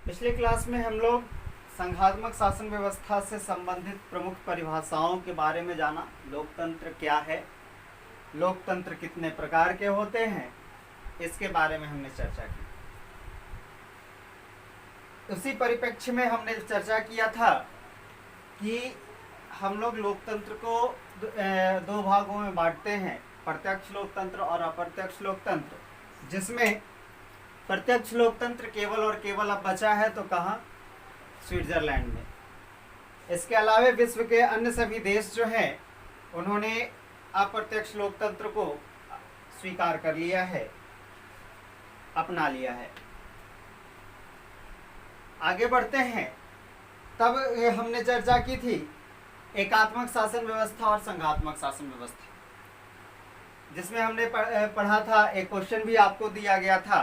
पिछले क्लास में हम लोग संघात्मक शासन व्यवस्था से संबंधित प्रमुख परिभाषाओं के बारे में जाना। लोकतंत्र क्या है, लोकतंत्र कितने प्रकार के होते हैं, इसके बारे में हमने चर्चा की। उसी परिप्रेक्ष्य में हमने चर्चा किया था कि हम लोग लोकतंत्र को दो भागों में बांटते हैं, प्रत्यक्ष लोकतंत्र और अप्रत्यक्ष लोकतंत्र, जिसमें प्रत्यक्ष लोकतंत्र केवल और केवल अब बचा है तो कहाँ, स्विट्जरलैंड में। इसके अलावा विश्व के अन्य सभी देश जो हैं उन्होंने अप्रत्यक्ष लोकतंत्र को स्वीकार कर लिया है, अपना लिया है। आगे बढ़ते हैं। तब हमने चर्चा की थी एकात्मक शासन व्यवस्था और संघात्मक शासन व्यवस्था, जिसमें हमने पढ़ा था, एक क्वेश्चन भी आपको दिया गया था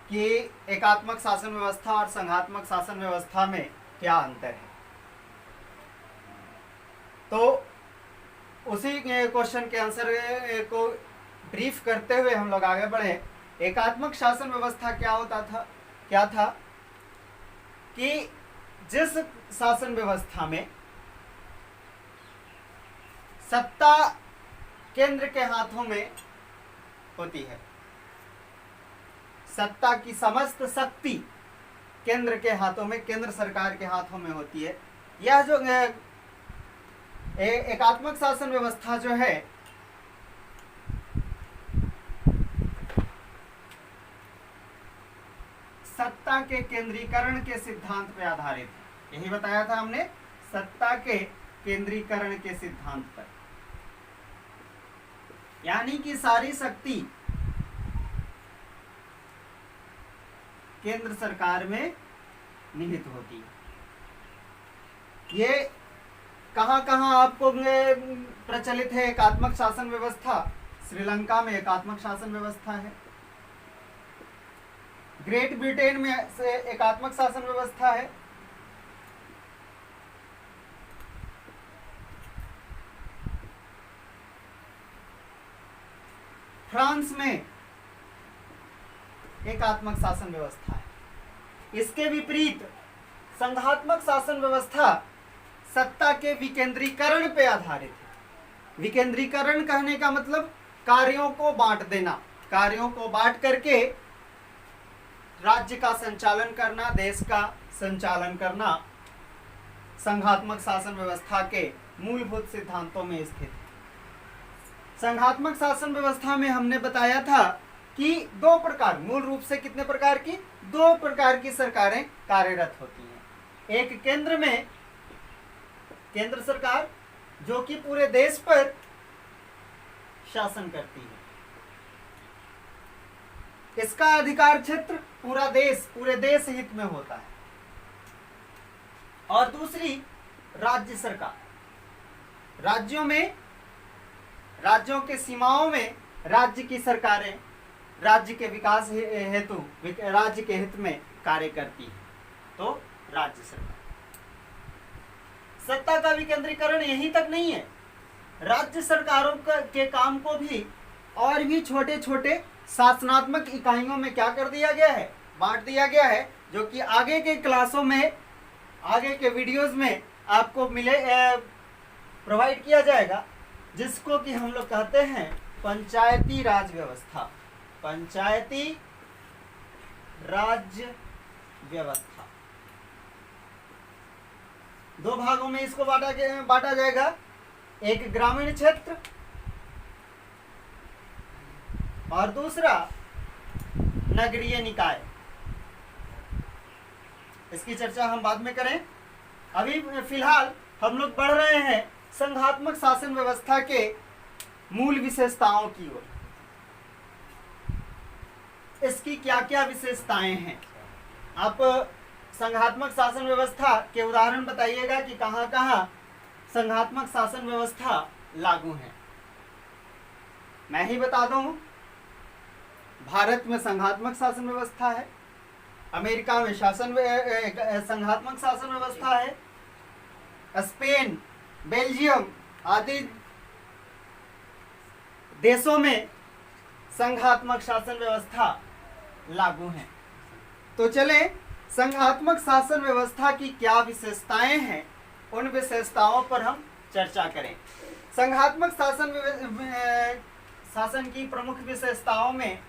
कि एकात्मक शासन व्यवस्था और संघात्मक शासन व्यवस्था में क्या अंतर है। तो उसी क्वेश्चन के आंसर को ब्रीफ करते हुए हम लोग आगे बढ़े। एकात्मक शासन व्यवस्था क्या था कि जिस शासन व्यवस्था में सत्ता केंद्र के हाथों में होती है, सत्ता की समस्त शक्ति केंद्र के हाथों में, केंद्र सरकार के हाथों में होती है। यह जो एकात्मक शासन व्यवस्था जो है सत्ता के केंद्रीकरण के सिद्धांत पर आधारित है। यही बताया था हमने, सत्ता के केंद्रीकरण के सिद्धांत पर, यानी कि सारी शक्ति केंद्र सरकार में निहित होती है। ये कहाँ कहाँ आपको प्रचलित है एकात्मक शासन व्यवस्था? श्रीलंका में एकात्मक शासन व्यवस्था है, ग्रेट ब्रिटेन में से एकात्मक शासन व्यवस्था है, फ्रांस में एकात्मक शासन व्यवस्था है। इसके विपरीत संघात्मक शासन व्यवस्था सत्ता के विकेंद्रीकरण पे आधारित है। विकेंद्रीकरण कहने का मतलब कार्यों को बांट देना, कार्यों को बांट करके राज्य का संचालन करना, देश का संचालन करना संघात्मक शासन व्यवस्था के मूलभूत सिद्धांतों में स्थित है। संघात्मक शासन व्यवस्था में हमने बताया था कि दो प्रकार, मूल रूप से कितने प्रकार की, दो प्रकार की सरकारें कार्यरत होती हैं। एक केंद्र में केंद्र सरकार जो कि पूरे देश पर शासन करती है, इसका अधिकार क्षेत्र पूरा देश, पूरे देश हित में होता है। और दूसरी राज्य सरकार, राज्यों के सीमाओं में राज्य की सरकारें राज्य के विकास हेतु, राज्य के हित में कार्य करती है, तो राज्य सरकार। सत्ता का विकेंद्रीकरण यहीं तक नहीं है, राज्य सरकारों के काम को भी और भी छोटे छोटे शासनात्मक इकाइयों में क्या कर दिया गया है, बांट दिया गया है, जो कि आगे के क्लासों में, आगे के वीडियोस में आपको प्रोवाइड किया जाएगा, जिसको कि हम लोग कहते हैं पंचायती राज व्यवस्था। पंचायती राज व्यवस्था दो भागों में इसको बांटा जाएगा, एक ग्रामीण क्षेत्र और दूसरा नगरीय निकाय। इसकी चर्चा हम बाद में करें। अभी फिलहाल हम लोग बढ़ रहे हैं संघात्मक शासन व्यवस्था के मूल विशेषताओं की ओर। इसकी क्या क्या विशेषताएं हैं, आप संघात्मक शासन व्यवस्था के उदाहरण बताइएगा कि कहां कहां संघात्मक शासन व्यवस्था लागू है। मैं ही बता दूं, भारत में संघात्मक शासन व्यवस्था है, अमेरिका में संघात्मक शासन व्यवस्था है, स्पेन, बेल्जियम आदि देशों में संघात्मक शासन व्यवस्था लागू है। तो चले संघात्मक शासन व्यवस्था की क्या विशेषताएं हैं, उन विशेषताओं पर हम चर्चा करें। संघात्मक शासन की प्रमुख विशेषताओं में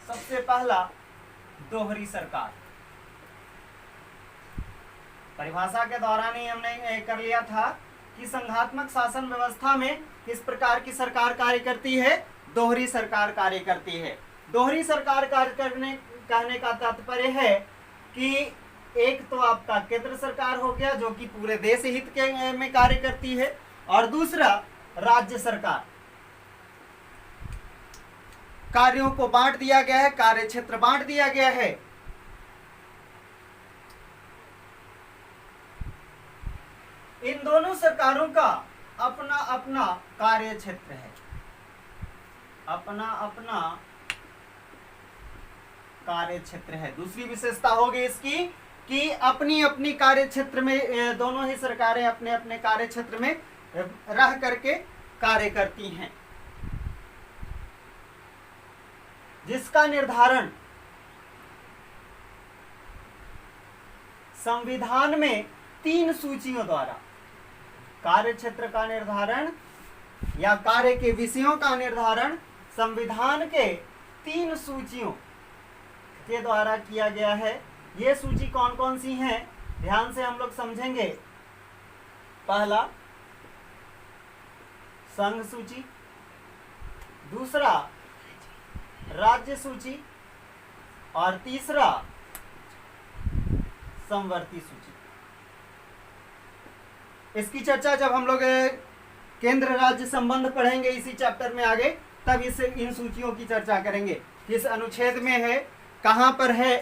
सबसे पहला दोहरी सरकार। परिभाषा के दौरान ही हमने कर लिया था कि संघात्मक शासन व्यवस्था में किस प्रकार की सरकार कार्य करती है, दोहरी सरकार कार्य करती है। दोहरी सरकार कार्य कहने का तात्पर्य है कि एक तो आपका केंद्र सरकार हो गया जो कि पूरे देश हित के में कार्य करती है, और दूसरा राज्य सरकार। कार्यों को बांट दिया गया है, कार्य क्षेत्र बांट दिया गया है। इन दोनों सरकारों का अपना अपना कार्य क्षेत्र है, अपना अपना कार्य क्षेत्र है। दूसरी विशेषता होगी इसकी कि अपनी अपनी कार्य क्षेत्र में दोनों ही सरकारें अपने अपने कार्य क्षेत्र में रह करके कार्य करती हैं, जिसका निर्धारण संविधान में 3 सूचियों द्वारा, कार्य क्षेत्र का निर्धारण या कार्य के विषयों का निर्धारण संविधान के 3 सूचियों के द्वारा किया गया है। ये सूची कौन कौन सी हैं, ध्यान से हम लोग समझेंगे। पहला संघ सूची, दूसरा राज्य सूची, और तीसरा समवर्ती सूची। इसकी चर्चा जब हम लोग केंद्र राज्य संबंध पढ़ेंगे इसी चैप्टर में आगे, तब इन सूचियों की चर्चा करेंगे। किस अनुच्छेद में है, कहाँ पर है,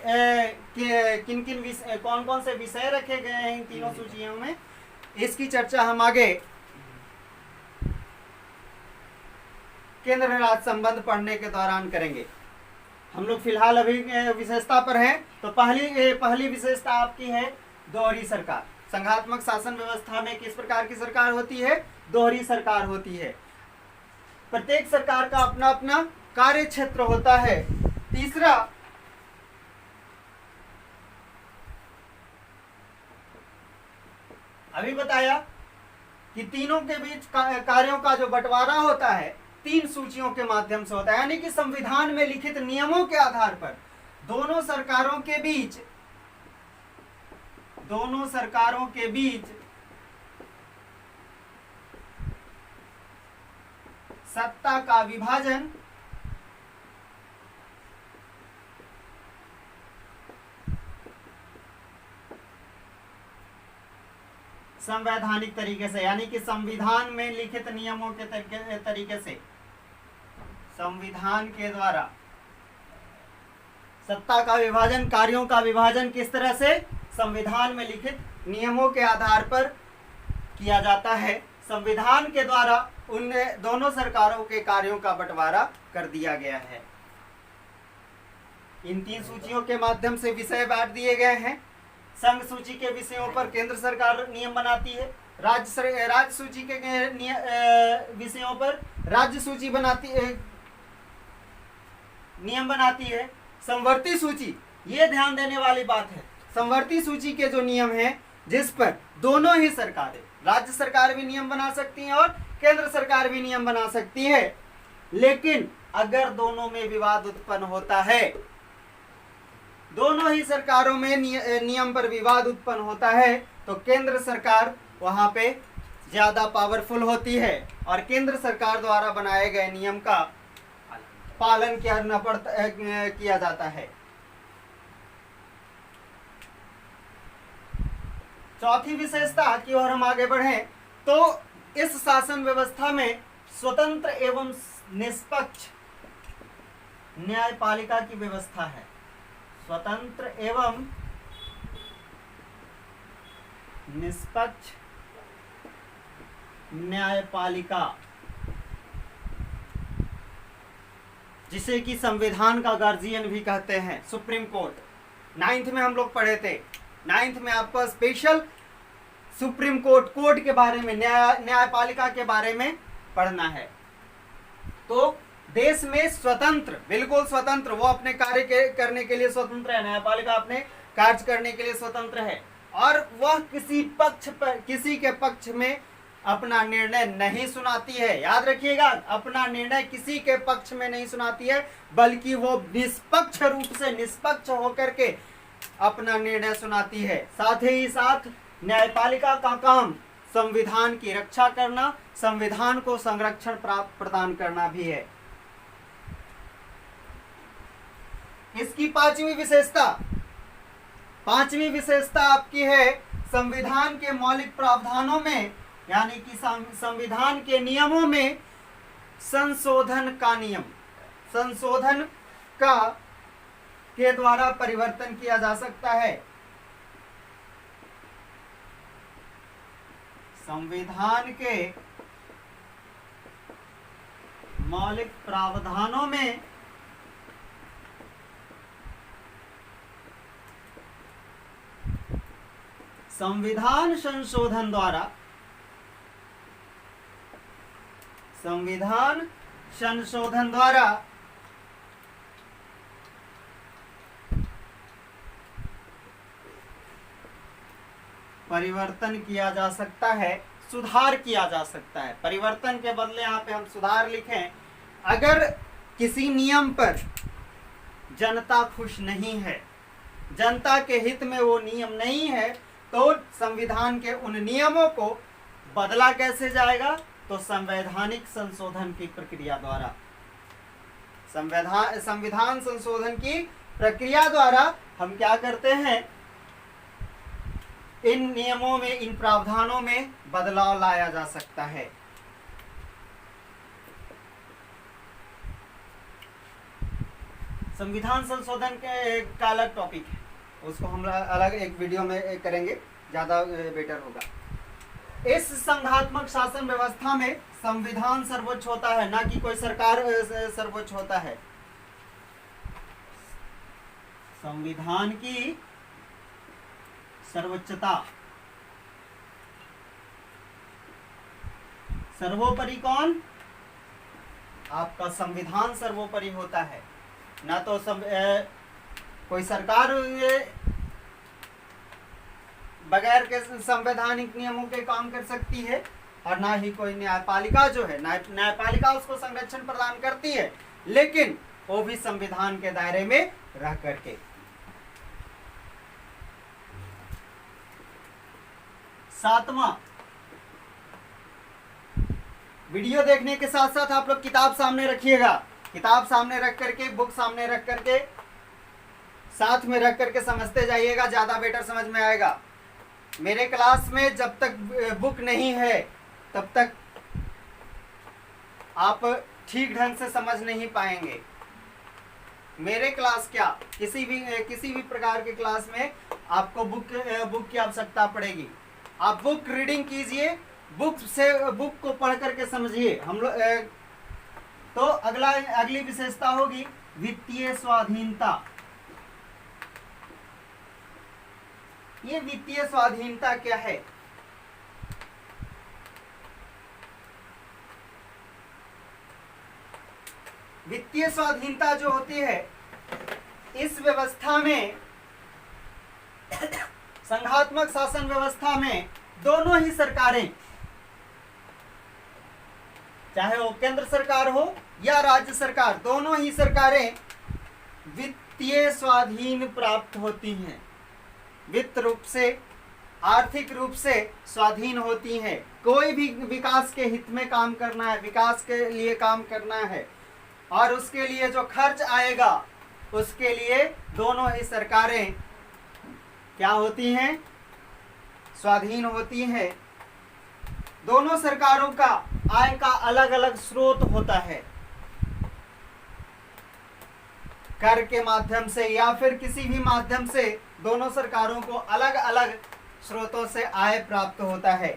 किन किन कौन कौन से विषय रखे गए हैं इन तीनों सूचियों में, इसकी चर्चा हम आगे केंद्र राज्य संबंध पढ़ने के दौरान करेंगे। हम लोग फिलहाल अभी विशेषता पर हैं। तो पहली विशेषता आपकी है दोहरी सरकार। संघात्मक शासन व्यवस्था में किस प्रकार की सरकार होती है, दोहरी सरकार होती है। प्रत्येक सरकार का अपना अपना कार्य क्षेत्र होता है। तीसरा, अभी बताया कि तीनों के बीच कार्यों का जो बंटवारा होता है 3 सूचियों के माध्यम से होता है, यानी कि संविधान में लिखित नियमों के आधार पर दोनों सरकारों के बीच सत्ता का विभाजन संवैधानिक तरीके से, यानी कि संविधान में लिखित नियमों के तरीके से, संविधान के द्वारा सत्ता का विभाजन, कार्यों का विभाजन किस तरह से, संविधान में लिखित नियमों के आधार पर किया जाता है। संविधान के द्वारा उन दोनों सरकारों के कार्यों का बंटवारा कर दिया गया है। इन 3 सूचियों के माध्यम से विषय बांट दिए गए हैं। संघ सूची के विषयों पर केंद्र सरकार नियम बनाती है, राज्य सूची के विषयों पर राज्य सूची नियम बनाती है। समवर्ती सूची, ये ध्यान देने वाली बात है, समवर्ती सूची के जो नियम हैं जिस पर दोनों ही सरकारें, राज्य सरकार भी नियम बना सकती हैं और केंद्र सरकार भी नियम बना सकती है, लेकिन अगर दोनों में विवाद उत्पन्न होता है, दोनों ही सरकारों में नियम पर विवाद उत्पन्न होता है, तो केंद्र सरकार वहां पे ज्यादा पावरफुल होती है और केंद्र सरकार द्वारा बनाए गए नियम का पालन किया जाता है। चौथी विशेषता की ओर हम आगे बढ़ें तो इस शासन व्यवस्था में स्वतंत्र एवं निष्पक्ष न्यायपालिका की व्यवस्था है। स्वतंत्र एवं निष्पक्ष न्यायपालिका, जिसे कि संविधान का गार्जियन भी कहते हैं, सुप्रीम कोर्ट। 9th में हम लोग पढ़े थे, 9th में आपको स्पेशल सुप्रीम कोर्ट के बारे में, न्यायपालिका के बारे में पढ़ना है। तो देश में स्वतंत्र, बिल्कुल स्वतंत्र, वो अपने करने के लिए स्वतंत्र है, न्यायपालिका अपने कार्य करने के लिए स्वतंत्र है, और वह किसी के पक्ष में अपना निर्णय नहीं सुनाती है। याद रखिएगा, अपना निर्णय किसी के पक्ष में नहीं सुनाती है, बल्कि वो निष्पक्ष रूप से, निष्पक्ष होकर के अपना निर्णय सुनाती है। साथ ही साथ न्यायपालिका का काम संविधान की रक्षा करना, संविधान को संरक्षण प्रदान करना भी है। इसकी पांचवी विशेषता आपकी है, संविधान के मौलिक प्रावधानों में, यानी कि संविधान के नियमों में संशोधन का के द्वारा परिवर्तन किया जा सकता है। संविधान के मौलिक प्रावधानों में संविधान संशोधन द्वारा परिवर्तन किया जा सकता है, सुधार किया जा सकता है। परिवर्तन के बदले यहाँ पे हम सुधार लिखें। अगर किसी नियम पर जनता खुश नहीं है, जनता के हित में वो नियम नहीं है, तो संविधान के उन नियमों को बदला कैसे जाएगा? तो संवैधानिक संशोधन की प्रक्रिया द्वारा, संविधान संशोधन की प्रक्रिया द्वारा हम क्या करते हैं? इन नियमों में, इन प्रावधानों में बदलाव लाया जा सकता है। संविधान संशोधन का अलग टॉपिक है, उसको हम अलग एक वीडियो में करेंगे, ज्यादा बेटर होगा। इस संघात्मक शासन व्यवस्था में संविधान सर्वोच्च होता है, ना कि कोई सरकार सर्वोच्च होता है। संविधान की सर्वोच्चता, सर्वोपरि कौन? आपका संविधान सर्वोपरि होता है। ना तो कोई सरकार बगैर के संवैधानिक नियमों के काम कर सकती है, और ना ही कोई न्यायपालिका जो है, न्यायपालिका उसको संरक्षण प्रदान करती है, लेकिन वो भी संविधान के दायरे में रह करके। सातवां, वीडियो देखने के साथ साथ आप लोग किताब सामने रखिएगा। किताब सामने रख करके, बुक सामने रख करके, साथ में रख करके समझते जाइएगा, ज्यादा बेटर समझ में आएगा। मेरे क्लास में जब तक बुक नहीं है तब तक आप ठीक ढंग से समझ नहीं पाएंगे। मेरे क्लास क्या, किसी भी प्रकार के क्लास में आपको बुक की आवश्यकता पड़ेगी। आप बुक रीडिंग कीजिए, बुक को पढ़ करके समझिए। हम लोग तो अगली विशेषता होगी वित्तीय स्वाधीनता। ये वित्तीय स्वाधीनता क्या है? वित्तीय स्वाधीनता जो होती है, इस व्यवस्था में, संघात्मक शासन व्यवस्था में, दोनों ही सरकारें, चाहे वो केंद्र सरकार हो या राज्य सरकार, दोनों ही सरकारें वित्तीय स्वाधीन प्राप्त होती हैं। वित्त रूप से, आर्थिक रूप से स्वाधीन होती हैं। कोई भी विकास के हित में काम करना है, विकास के लिए काम करना है, और उसके लिए जो खर्च आएगा, उसके लिए दोनों ही सरकारें क्या होती हैं? स्वाधीन होती हैं। दोनों सरकारों का आय का अलग अलग स्रोत होता है, कर के माध्यम से या फिर किसी भी माध्यम से दोनों सरकारों को अलग अलग स्रोतों से आय प्राप्त होता है।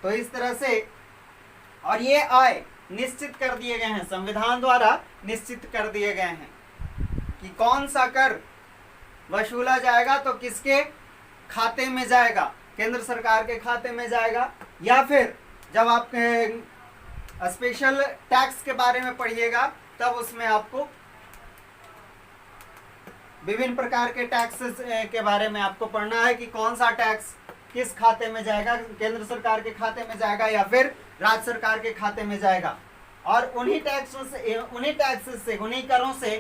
तो इस तरह से, और ये आय निश्चित कर दिए गए हैं, संविधान द्वारा निश्चित कर दिए गए हैं कि कौन सा कर वसूला जाएगा तो किसके खाते में जाएगा, केंद्र सरकार के खाते में जाएगा, या फिर जब आप स्पेशल टैक्स के बारे में पढ़िएगा तब उसमें आपको विभिन्न प्रकार के टैक्सेस के बारे में आपको पढ़ना है कि कौन सा टैक्स किस खाते में जाएगा, केंद्र सरकार के खाते में जाएगा या फिर राज्य सरकार के खाते में जाएगा। और उन्हीं टैक्सेस से उन्हीं करों से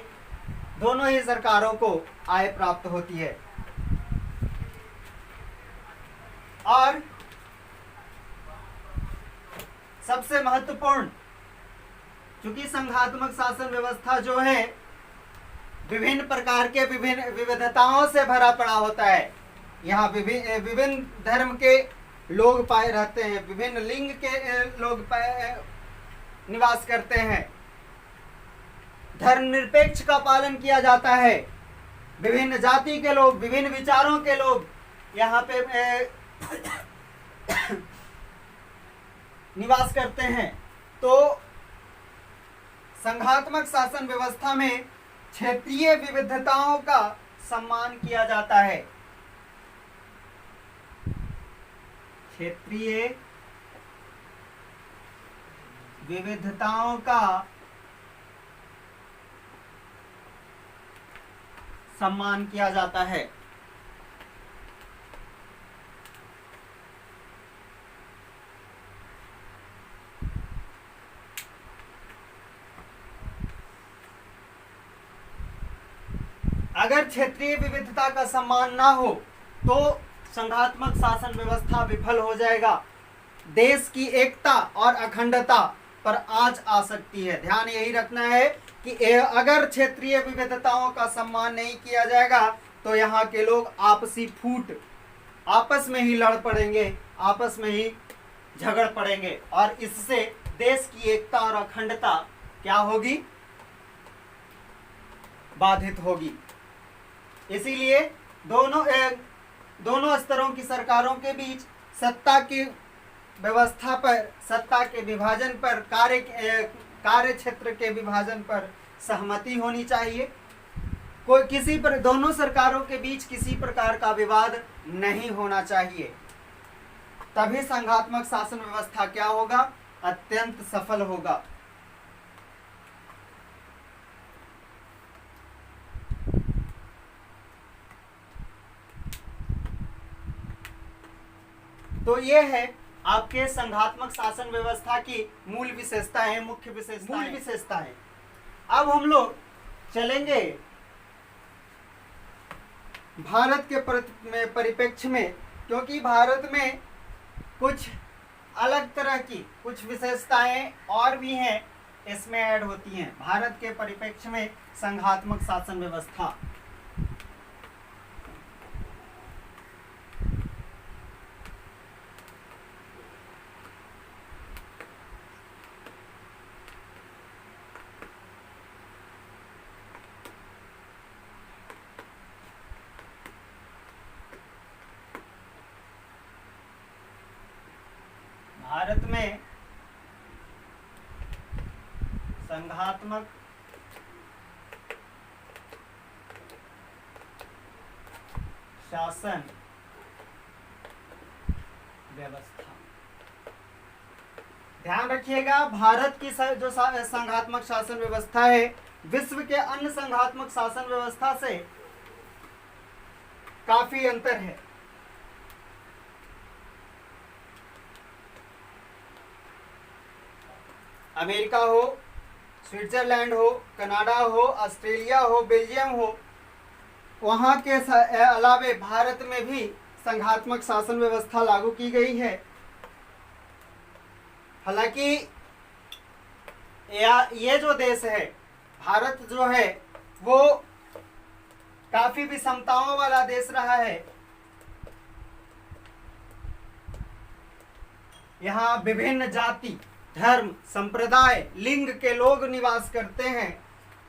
दोनों ही सरकारों को आय प्राप्त होती है। और सबसे महत्वपूर्ण, चूंकि संघात्मक शासन व्यवस्था जो है विभिन्न प्रकार के विभिन्न विविधताओं से भरा पड़ा होता है। यहाँ विभिन्न धर्म के लोग पाए रहते हैं, विभिन्न लिंग के लोग निवास करते हैं, धर्मनिरपेक्ष का पालन किया जाता है, विभिन्न जाति के लोग, विभिन्न विचारों के लोग यहाँ पे निवास करते हैं। तो संघात्मक शासन व्यवस्था में क्षेत्रीय विविधताओं का सम्मान किया जाता है। क्षेत्रीय विविधताओं का सम्मान किया जाता है। अगर क्षेत्रीय विविधता का सम्मान ना हो तो संघात्मक शासन व्यवस्था विफल हो जाएगा, देश की एकता और अखंडता पर आंच आ सकती है। ध्यान यही रखना है कि अगर क्षेत्रीय विविधताओं का सम्मान नहीं किया जाएगा तो यहाँ के लोग आपसी फूट, आपस में ही लड़ पड़ेंगे, आपस में ही झगड़ पड़ेंगे और इससे देश की एकता और अखंडता क्या होगी, बाधित होगी। इसीलिए दोनों स्तरों की सरकारों के बीच सत्ता की व्यवस्था पर, सत्ता के विभाजन पर, कार्य क्षेत्र के विभाजन पर सहमति होनी चाहिए। दोनों सरकारों के बीच किसी प्रकार का विवाद नहीं होना चाहिए, तभी संघात्मक शासन व्यवस्था क्या होगा, अत्यंत सफल होगा। तो ये है आपके संघात्मक शासन व्यवस्था की मूल विशेषताएं, मुख्य विशेषताएं। अब हम लोग चलेंगे भारत के परिप्रेक्ष्य में, क्योंकि भारत में कुछ अलग तरह की कुछ विशेषताएं और भी हैं, इसमें ऐड होती हैं। भारत के परिप्रेक्ष्य में संघात्मक शासन व्यवस्था, भारत में संघात्मक शासन व्यवस्था, ध्यान रखिएगा, भारत की जो संघात्मक शासन व्यवस्था है विश्व के अन्य संघात्मक शासन व्यवस्था से काफी अंतर है। अमेरिका हो, स्विट्जरलैंड हो, कनाडा हो, ऑस्ट्रेलिया हो, बेल्जियम हो, वहाँ के अलावे भारत में भी संघात्मक शासन व्यवस्था लागू की गई है। हालांकि ये जो देश है भारत जो है वो काफी विषमताओं वाला देश रहा है। यहाँ विभिन्न जाति, धर्म, संप्रदाय, लिंग के लोग निवास करते हैं।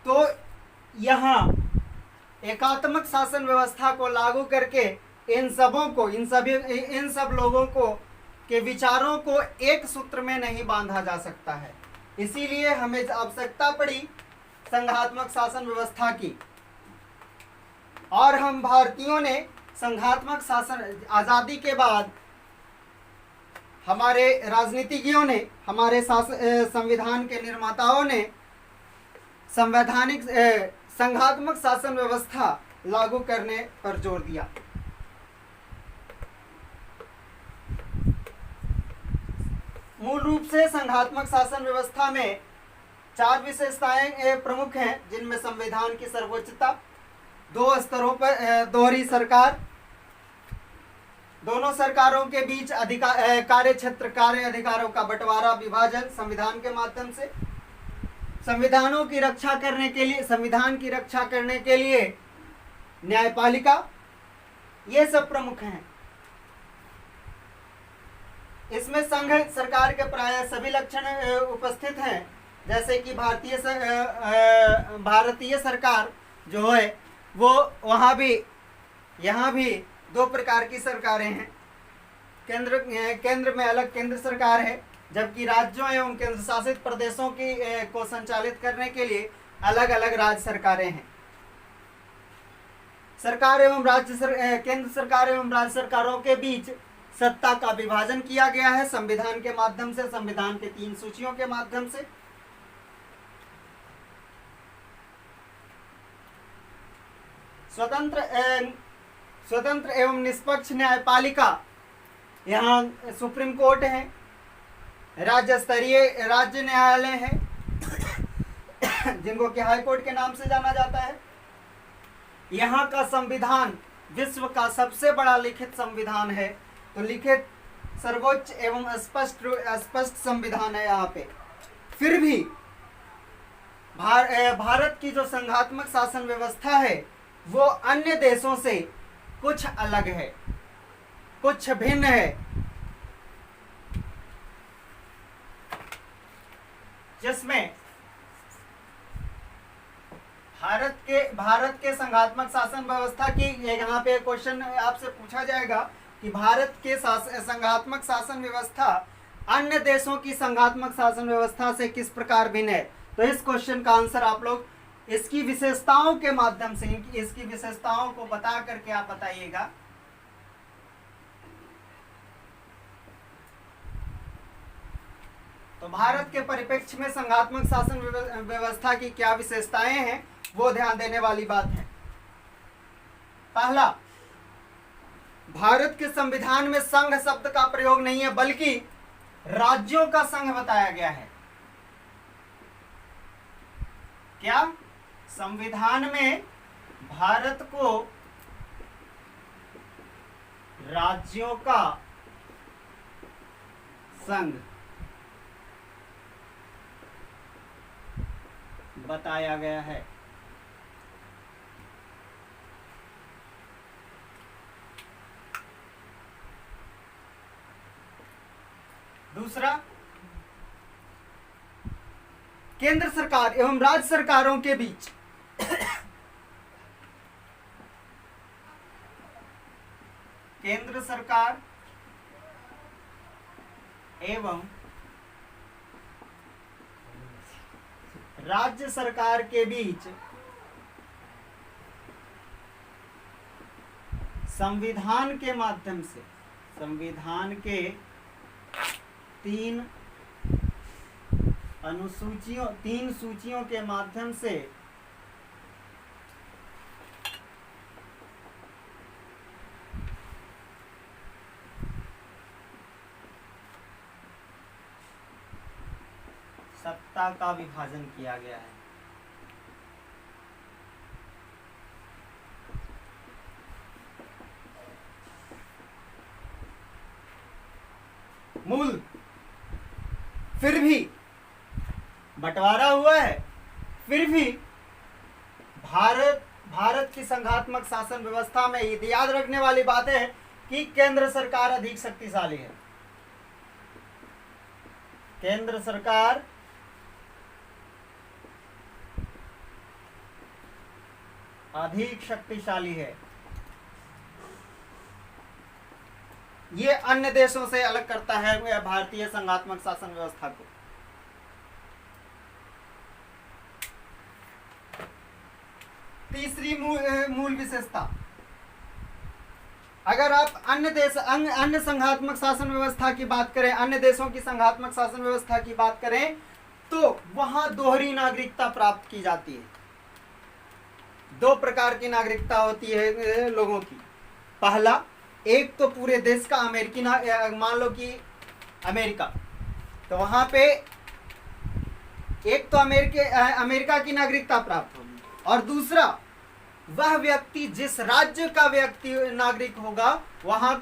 तो यहाँ एकात्मक शासन व्यवस्था को लागू करके इन सब लोगों को के विचारों को एक सूत्र में नहीं बांधा जा सकता है। इसीलिए हमें आवश्यकता पड़ी संघात्मक शासन व्यवस्था की। और हम भारतीयों ने संघात्मक शासन, आजादी के बाद हमारे राजनीतिज्ञों ने, हमारे संविधान के निर्माताओं ने संवैधानिक संघात्मक शासन व्यवस्था लागू करने पर जोर दिया। मूल रूप से संघात्मक शासन व्यवस्था में 4 विशेषताएं प्रमुख हैं, जिनमें संविधान की सर्वोच्चता, 2 स्तरों पर दोहरी सरकार, दोनों सरकारों के बीच कार्य क्षेत्र कार्य अधिकारों का बंटवारा विभाजन संविधान के माध्यम से, संविधान की रक्षा करने के लिए न्यायपालिका, ये सब प्रमुख हैं। इसमें संघ सरकार के प्राय सभी लक्षण उपस्थित हैं, जैसे कि भारतीय सरकार जो है वो यहाँ भी 2 प्रकार की सरकारें हैं। केंद्र में अलग केंद्र सरकार है, जबकि राज्यों एवं केंद्र शासित प्रदेशों को संचालित करने के लिए अलग अलग राज्य सरकारें हैं। केंद्र सरकार एवं राज्य सरकारों के बीच सत्ता का विभाजन किया गया है संविधान के माध्यम से, संविधान के 3 सूचियों के माध्यम से। स्वतंत्र एवं निष्पक्ष न्यायपालिका, यहाँ सुप्रीम कोर्ट है, राज्य न्यायालय है जिनको कि हाई कोर्ट के नाम से जाना जाता है। यहाँ का संविधान विश्व का सबसे बड़ा लिखित संविधान है, तो लिखित सर्वोच्च एवं स्पष्ट संविधान है यहाँ पे। फिर भी भारत की जो संघात्मक शासन व्यवस्था है वो अन्य देशों से कुछ अलग है, कुछ भिन्न है, जिसमें भारत के संघात्मक शासन व्यवस्था की, यहाँ पे क्वेश्चन आपसे पूछा जाएगा कि भारत के संघात्मक शासन व्यवस्था अन्य देशों की संघात्मक शासन व्यवस्था से किस प्रकार भिन्न है। तो इस क्वेश्चन का आंसर आप लोग इसकी विशेषताओं के माध्यम से, इसकी विशेषताओं को बता करके आप बताइएगा। तो भारत के परिप्रेक्ष्य में संघात्मक शासन व्यवस्था की क्या विशेषताएं हैं वो ध्यान देने वाली बात है। पहला, भारत के संविधान में संघ शब्द का प्रयोग नहीं है, बल्कि राज्यों का संघ बताया गया है। क्या संविधान में भारत को राज्यों का संघ बताया गया है। दूसरा, केंद्र सरकार एवं राज्य सरकारों के बीच केंद्र सरकार एवं राज्य सरकार के बीच संविधान के माध्यम से, संविधान के 3 सूचियों के माध्यम से सत्ता का विभाजन किया गया है। मूल फिर भी बंटवारा हुआ है, फिर भी भारत की संघात्मक शासन व्यवस्था में याद रखने वाली बात है कि केंद्र सरकार अधिक शक्तिशाली है। केंद्र सरकार अधिक शक्तिशाली है। ये अन्य देशों से अलग करता है भारतीय संघात्मक शासन व्यवस्था को। तीसरी मूल विशेषता, अगर आप अन्य संघात्मक शासन व्यवस्था की बात करें, अन्य देशों की संघात्मक शासन व्यवस्था की बात करें, तो वहां दोहरी नागरिकता प्राप्त की जाती है। दो प्रकार की नागरिकता होती है लोगों की। पहला, एक तो पूरे देश का अमेरिकी मान लो कि अमेरिका, तो वहां पे एक तो अमेरिका की नागरिकता प्राप्त होगी, और दूसरा वह व्यक्ति जिस राज्य का व्यक्ति नागरिक होगा वहां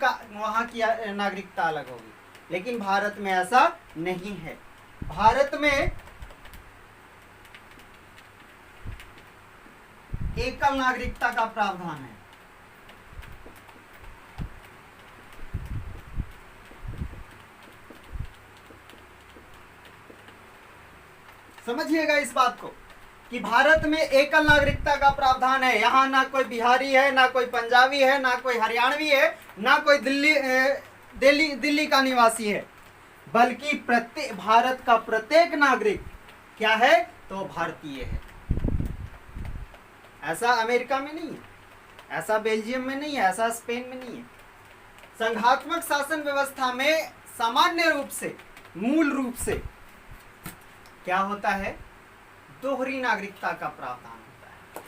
की नागरिकता अलग होगी। लेकिन भारत में ऐसा नहीं है। भारत में एकल नागरिकता का प्रावधान है। समझिएगा इस बात को कि भारत में एकल नागरिकता का प्रावधान है। यहाँ ना कोई बिहारी है, ना कोई पंजाबी है, ना कोई हरियाणवी है, ना कोई दिल्ली का निवासी है, बल्कि भारत का प्रत्येक नागरिक क्या है, तो भारतीय है। ऐसा अमेरिका में नहीं है, ऐसा बेल्जियम में नहीं है, ऐसा स्पेन में नहीं है। संघात्मक शासन व्यवस्था में सामान्य रूप से, मूल रूप से क्या होता है, दोहरी नागरिकता का प्रावधान होता है।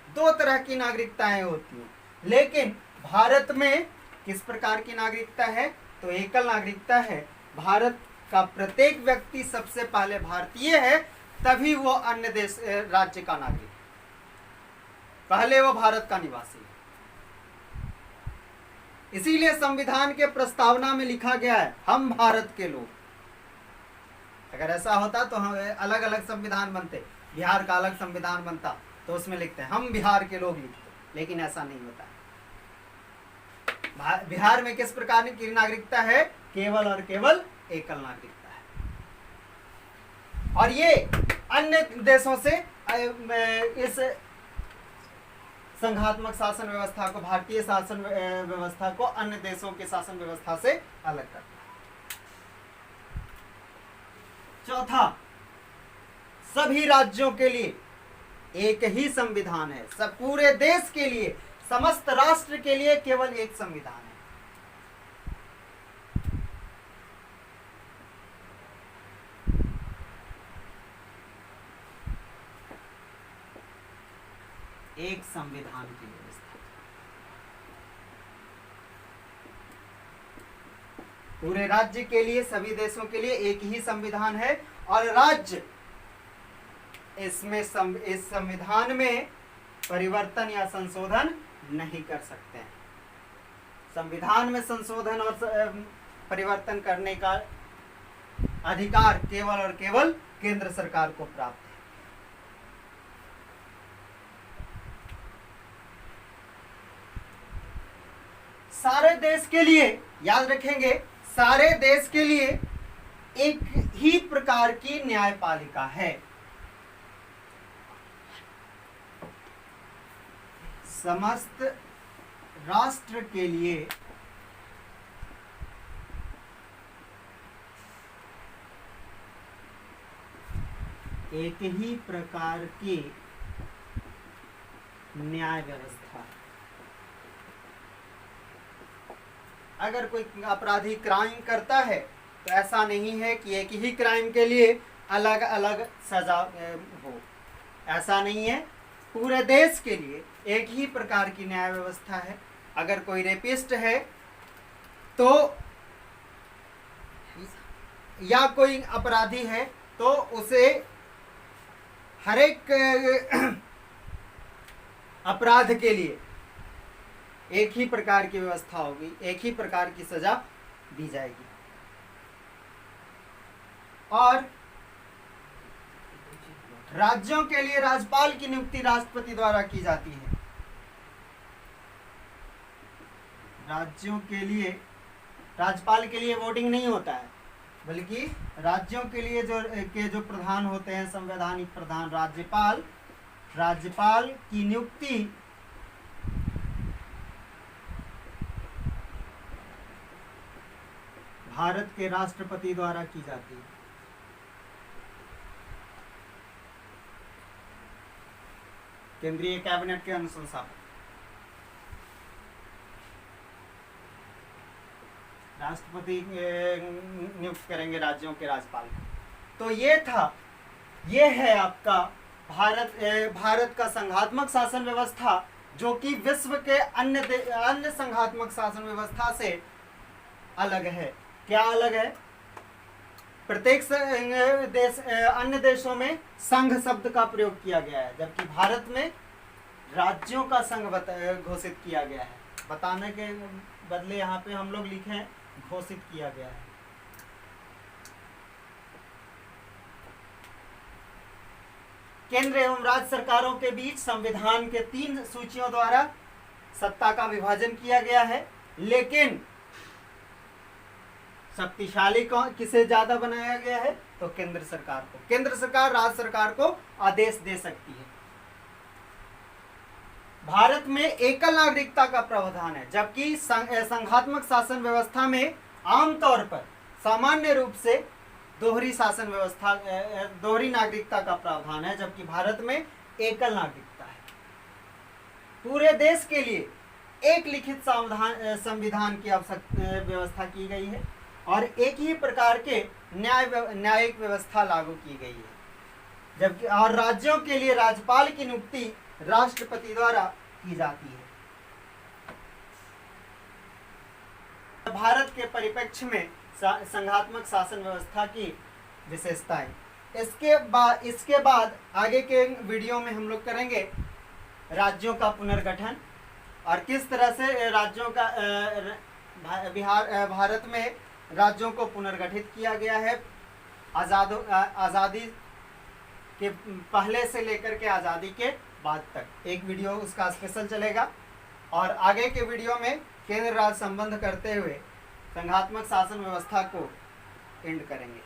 दो तरह की नागरिकताएं होती हैं। लेकिन भारत में किस प्रकार की नागरिकता है, तो एकल नागरिकता है। भारत का प्रत्येक व्यक्ति सबसे पहले भारतीय है, तभी वो अन्य देश राज्य का नागरिक, पहले वो भारत का निवासी है। इसीलिए संविधान के प्रस्तावना में लिखा गया है, हम भारत के लोग। अगर ऐसा होता तो हम अलग अलग संविधान बनते, बिहार का अलग संविधान बनता तो उसमें लिखते हैं हम बिहार के लोग लिखते, लेकिन ऐसा नहीं होता है। बिहार में किस प्रकार की नागरिकता है, केवल और केवल एकल नागरिकता है। और ये अन्य देशों से इस संघात्मक शासन व्यवस्था को, भारतीय शासन व्यवस्था को अन्य देशों के शासन व्यवस्था से अलग करता है। चौथा, सभी राज्यों के लिए एक ही संविधान है। सब पूरे देश के लिए, समस्त राष्ट्र के लिए केवल एक संविधान है। एक संविधान की व्यवस्था, पूरे राज्य के लिए, सभी देशों के लिए एक ही संविधान है। और राज्य इस संविधान में परिवर्तन या संशोधन नहीं कर सकते हैं। संविधान में संशोधन और परिवर्तन करने का अधिकार केवल और केवल केंद्र सरकार को प्राप्त है। सारे देश के लिए, याद रखेंगे, सारे देश के लिए एक ही प्रकार की न्यायपालिका है। समस्त राष्ट्र के लिए एक ही प्रकार की न्याय व्यवस्था। अगर कोई अपराधी क्राइम करता है तो ऐसा नहीं है कि एक ही क्राइम के लिए अलग अलग सजा हो, ऐसा नहीं है। पूरे देश के लिए एक ही प्रकार की न्याय व्यवस्था है। अगर कोई रेपिस्ट है तो, या कोई अपराधी है तो उसे हर एक अपराध के लिए एक ही प्रकार की व्यवस्था होगी, एक ही प्रकार की सजा दी जाएगी। और राज्यों के लिए राज्यपाल की नियुक्ति राष्ट्रपति द्वारा की जाती है। राज्यों के लिए, राज्यपाल के लिए वोटिंग नहीं होता है, बल्कि राज्यों के लिए जो प्रधान होते हैं, संवैधानिक प्रधान राज्यपाल, राज्यपाल की नियुक्ति भारत के राष्ट्रपति द्वारा की जाती है। केंद्रीय कैबिनेट के अनुशंसा पर राष्ट्रपति नियुक्त करेंगे राज्यों के राज्यपाल को। तो ये है आपका भारत का संघात्मक शासन व्यवस्था, जो कि विश्व के अन्य संघात्मक शासन व्यवस्था से अलग है। क्या अलग है? प्रत्येक अन्य देशों में संघ शब्द का प्रयोग किया गया है, जबकि भारत में राज्यों का संघ घोषित किया गया है। बताने के बदले यहाँ पे हम लोग लिखे हैं घोषित किया गया है। केंद्र एवं राज्य सरकारों के बीच संविधान के 3 सूचियों द्वारा सत्ता का विभाजन किया गया है, लेकिन शक्तिशाली किसे ज्यादा बनाया गया है? तो केंद्र सरकार को। केंद्र सरकार राज्य सरकार को आदेश दे सकती है। भारत में एकल नागरिकता का प्रावधान है, जबकि संघात्मक शासन व्यवस्था में आमतौर पर सामान्य रूप से दोहरी नागरिकता का प्रावधान है, जबकि भारत में एकल नागरिकता है। पूरे देश के लिए एक लिखित संविधान की व्यवस्था की गई है और एक ही प्रकार के न्यायिक व्यवस्था लागू की गई है, जबकि और राज्यों के लिए राज्यपाल की नियुक्ति राष्ट्रपति द्वारा की जाती है। भारत के परिप्रेक्ष्य में संघात्मक शासन व्यवस्था की विशेषताएं। इसके बाद आगे के वीडियो में हम लोग करेंगे राज्यों का पुनर्गठन और किस तरह से राज्यों का भारत में राज्यों को पुनर्गठित किया गया है आज़ादी के पहले से लेकर के आज़ादी के बाद तक। एक वीडियो उसका स्पेशल चलेगा और आगे के वीडियो में केंद्र राज्य संबंध करते हुए संघात्मक शासन व्यवस्था को एंड करेंगे।